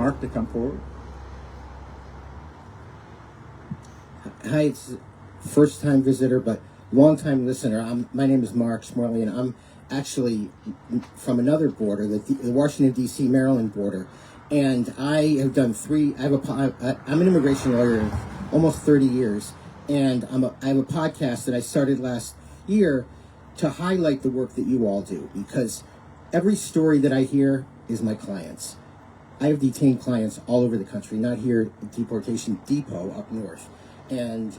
Mark to come forward. Hi, it's first time visitor, but long time listener. My name is Mark Smorley, and I'm actually from another border, the Washington D.C. Maryland border, and I have done I'm an immigration lawyer, almost 30 years, and I have a podcast that I started last year to highlight the work that you all do, because every story that I hear is my clients. I have detained clients all over the country, not here at Deportation Depot up north. And,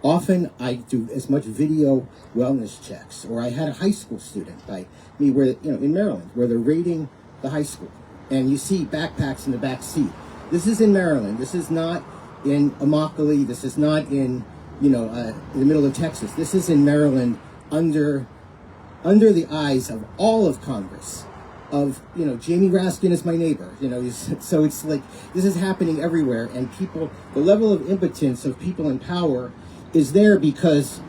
often I do as much video wellness checks, or I had a high school student by me where, in Maryland, where they're raiding the high school. And you see backpacks in the back seat. This is in Maryland. This is not in Immokalee. This is not in, in the middle of Texas. This is in Maryland under the eyes of all of Congress. Of, Jamie Raskin is my neighbor, so it's like, this is happening everywhere, and the level of impotence of people in power is there because,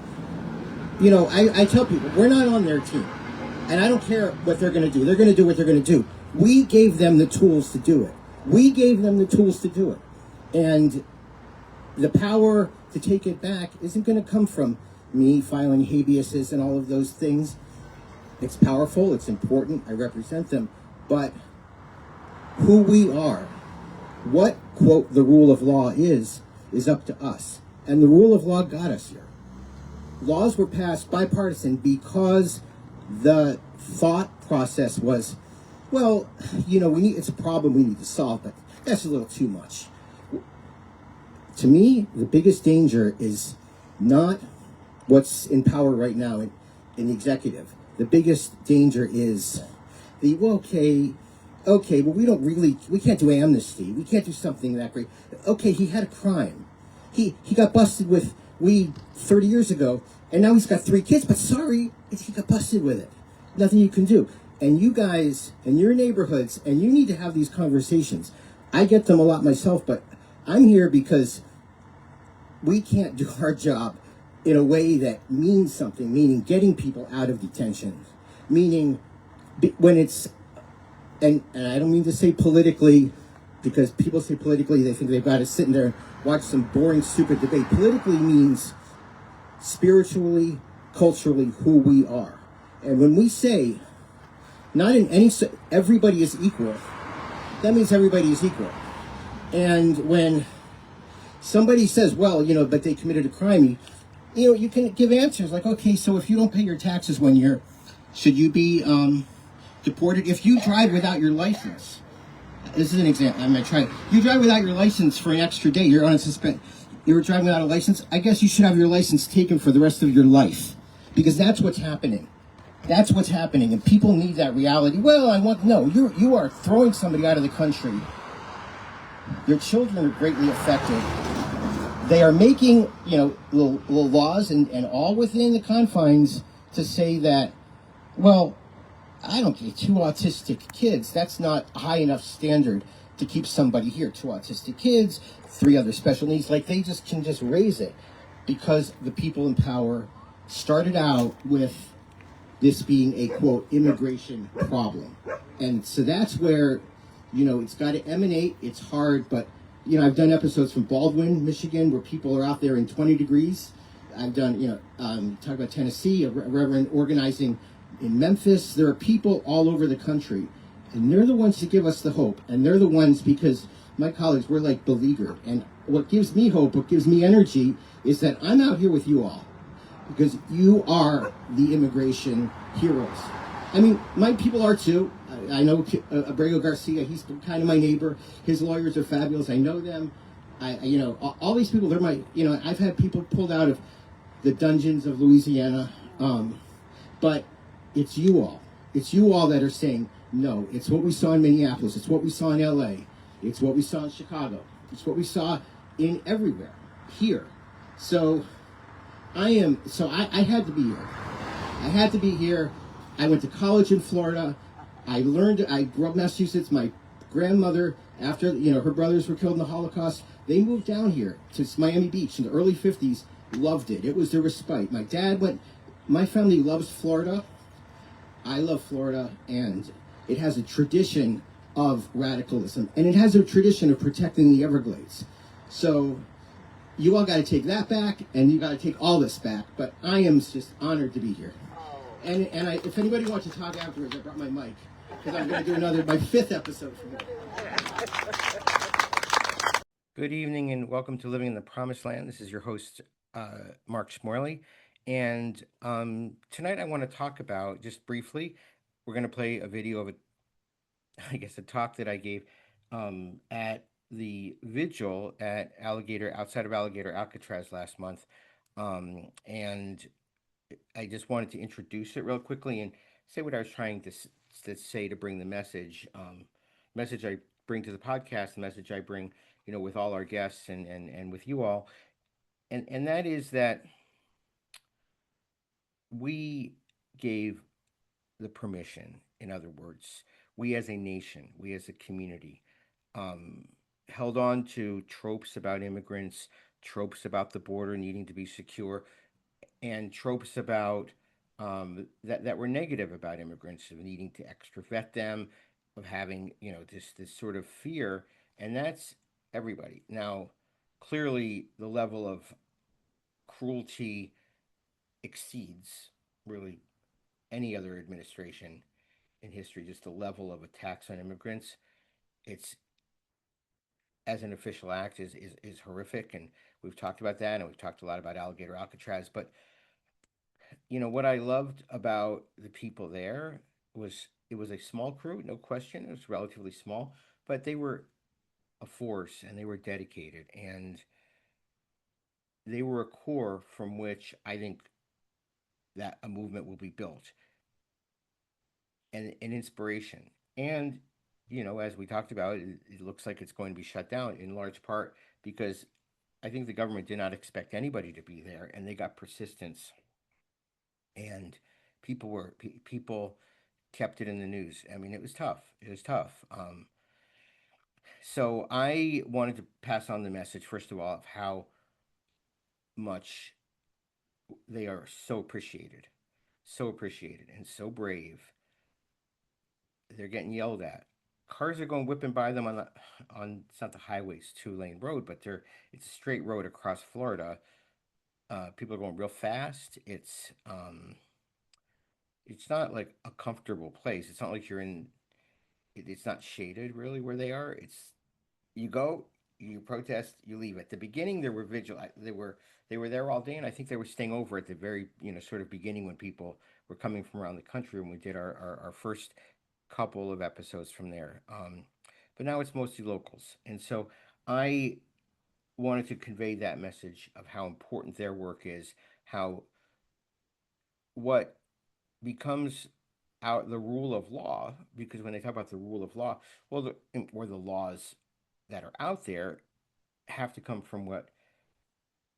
I tell people, we're not on their team, and I don't care what they're going to do. They're going to do what they're going to do. We gave them the tools to do it. And the power to take it back isn't going to come from me filing habeases and all of those things. It's powerful, it's important, I represent them, but who we are, what, quote, the rule of law is up to us. And the rule of law got us here. Laws were passed bipartisan because the thought process was, well, it's a problem we need to solve, but that's a little too much. To me, the biggest danger is not what's in power right now in the executive. The biggest danger is we can't do amnesty. We can't do something that great. Okay, he had a crime. He got busted with weed 30 years ago, and now he's got 3 kids, but sorry, he got busted with it. Nothing you can do. And you guys, in your neighborhoods, and you need to have these conversations. I get them a lot myself, but I'm here because we can't do our job in a way that means something, meaning getting people out of detention, meaning when it's, and I don't mean to say politically, because people say politically, they think they've got to sit in there and watch some boring, stupid debate. Politically means spiritually, culturally, who we are. And when we say, not in any, everybody is equal, that means everybody is equal. And when somebody says, well, but they committed a crime, you can give answers like, okay, so if you don't pay your taxes 1 year, should you be deported? If you drive without your license, this is an example, I'm going to try. You drive without your license for an extra day, you're on a suspend. You're driving without a license, I guess you should have your license taken for the rest of your life. Because that's what's happening. That's what's happening, and people need that reality. Well, you are throwing somebody out of the country. Your children are greatly affected. They are making, little laws and all within the confines to say that, well, I don't get 2 autistic kids. That's not a high enough standard to keep somebody here. 2 autistic kids, 3 other special needs. Like, they can just raise it because the people in power started out with this being a, quote, immigration problem. And so that's where, it's got to emanate. It's hard, but I've done episodes from Baldwin, Michigan, where people are out there in 20 degrees. I've done, talk about Tennessee, a reverend organizing in Memphis. There are people all over the country, and they're the ones to give us the hope. And they're the ones, because my colleagues, we're like beleaguered. And what gives me hope, what gives me energy, is that I'm out here with you all, because you are the immigration heroes. I mean, my people are too. I know Abrego Garcia, he's kind of my neighbor. His lawyers are fabulous. I know them. All these people, they're my, I've had people pulled out of the dungeons of Louisiana. But it's you all. It's you all that are saying, no, it's what we saw in Minneapolis. It's what we saw in LA. It's what we saw in Chicago. It's what we saw in everywhere here. So I had to be here. I had to be here. I went to college in Florida. I grew up in Massachusetts. My grandmother, after, her brothers were killed in the Holocaust, they moved down here to Miami Beach in the early 50s, loved it. It was their respite. My dad my family loves Florida. I love Florida, and it has a tradition of radicalism, and it has a tradition of protecting the Everglades. So you all got to take that back, and you got to take all this back. But I am just honored to be here. And if anybody wants to talk afterwards, I brought my mic because I'm going to do my fifth episode from here. Good evening and welcome to Living in the Promised Land. This is your host, Mark Smorley. And tonight I want to talk about, just briefly, we're going to play a video of a talk that I gave at the vigil at Alligator, outside of Alligator, Alcatraz last month. And I just wanted to introduce it real quickly and say what I was trying to say to bring the message I bring to the podcast, the message I bring, with all our guests and with you all. And that is that we gave the permission, in other words, we as a nation, we as a community, held on to tropes about immigrants, tropes about the border needing to be secure, and tropes about that were negative about immigrants, of needing to extra vet them, of having this sort of fear, and that's everybody. Now, clearly, the level of cruelty exceeds really any other administration in history. Just the level of attacks on immigrants, it's as an official act is horrific, and we've talked about that, and we've talked a lot about Alligator Alcatraz, but what I loved about the people there was it was a small crew, no question. It was relatively small, but they were a force and they were dedicated and they were a core from which I think that a movement will be built and an inspiration. And, as we talked about, it looks like it's going to be shut down in large part because I think the government did not expect anybody to be there and they got persistence and people kept it in the news. I mean, it was tough. It was tough. So I wanted to pass on the message, first of all, of how much they are so appreciated, and so brave. They're getting yelled at. Cars are going whipping by them on it's not the highway, it's 2-lane road, but it's a straight road across Florida. People are going real fast. It's not like a comfortable place. It's not like you're in. It's not shaded really where they are. You go, you protest, you leave. At the beginning, there were vigil. They were there all day, and I think they were staying over at the very sort of beginning when people were coming from around the country when we did our first couple of episodes from there. But now it's mostly locals, and so I wanted to convey that message of how important their work is, how what becomes out the rule of law, because when they talk about the rule of law, well, or the laws that are out there have to come from what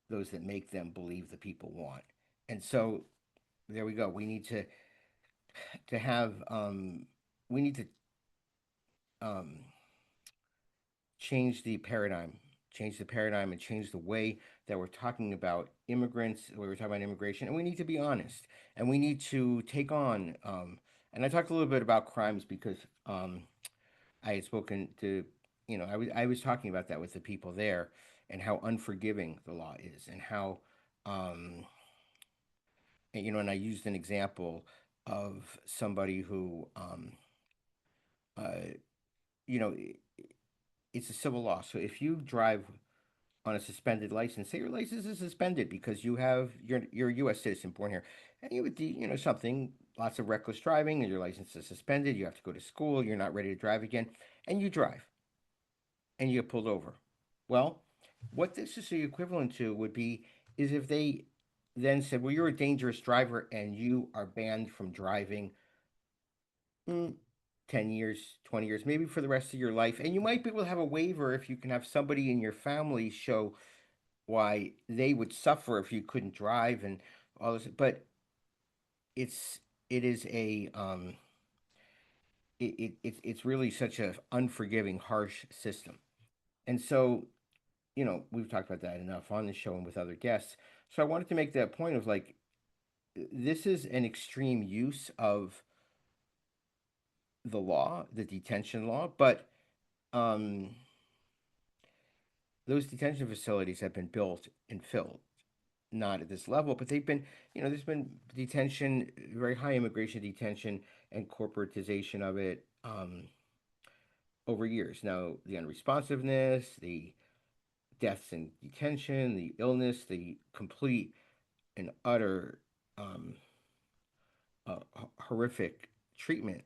those that make them believe the people want. And so there we go. We need to have we need to um, change the paradigm, and change the way that we're talking about immigrants, the way we're talking about immigration, and we need to be honest, and we need to take on. And I talked a little bit about crimes because I had spoken to, I was talking about that with the people there, and how unforgiving the law is, and how, um, and I used an example of somebody who, uh, you know, it's a civil law. So if you drive on a suspended license, say your license is suspended because you're a U.S. citizen born here, and you would do something, lots of reckless driving, and your license is suspended. You have to go to school. You're not ready to drive again, and you drive, and you get pulled over. Well, what this is the equivalent to would be is if they then said, "Well, you're a dangerous driver, and you are banned from driving." mm, 10 years, 20 years, maybe for the rest of your life. And you might be able to have a waiver if you can have somebody in your family show why they would suffer if you couldn't drive and all this. But it's it is a it's really such a unforgiving, harsh system. And so, we've talked about that enough on the show and with other guests. So I wanted to make that point of like this is an extreme use of the law, the detention law, but um, those detention facilities have been built and filled, not at this level, but they've been, there's been detention, very high immigration detention and corporatization of it over years. Now, the unresponsiveness, the deaths in detention, the illness, the complete and utter um, horrific treatment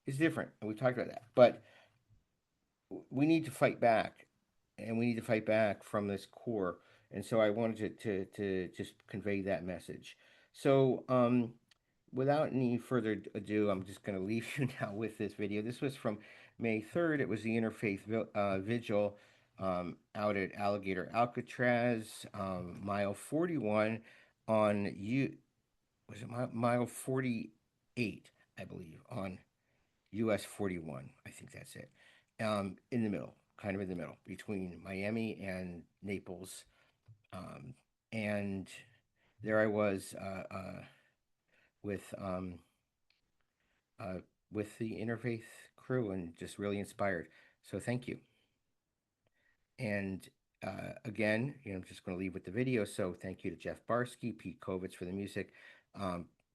is different. And we talked about that. But we need to fight back, and we need to fight back from this core. And so I wanted to just convey that message. So, without any further ado, I'm just going to leave you now with this video. This was from May 3rd. It was the Interfaith Vigil out at Alligator, Alcatraz, mile 41 on was it mile 48, I believe, on US 41. I think that's it. In the middle, kind of in the middle, between Miami and Naples. Um, and there I was with um, uh, with the interfaith crew and just really inspired. So thank you. And again, I'm just going to leave with the video. So thank you to Jeff Barsky, Pete Kovitz for the music,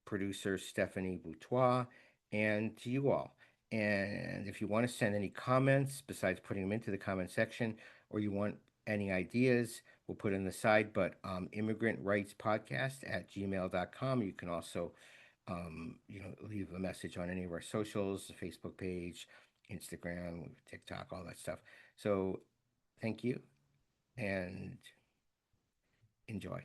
producer Stephanie Buatois, and to you all. And if you want to send any comments, besides putting them into the comment section, or you want any ideas, we'll put in the side, but immigrantsrightpodcast at gmail.com. You can also, leave a message on any of our socials, the Facebook page, Instagram, TikTok, all that stuff. So thank you and enjoy.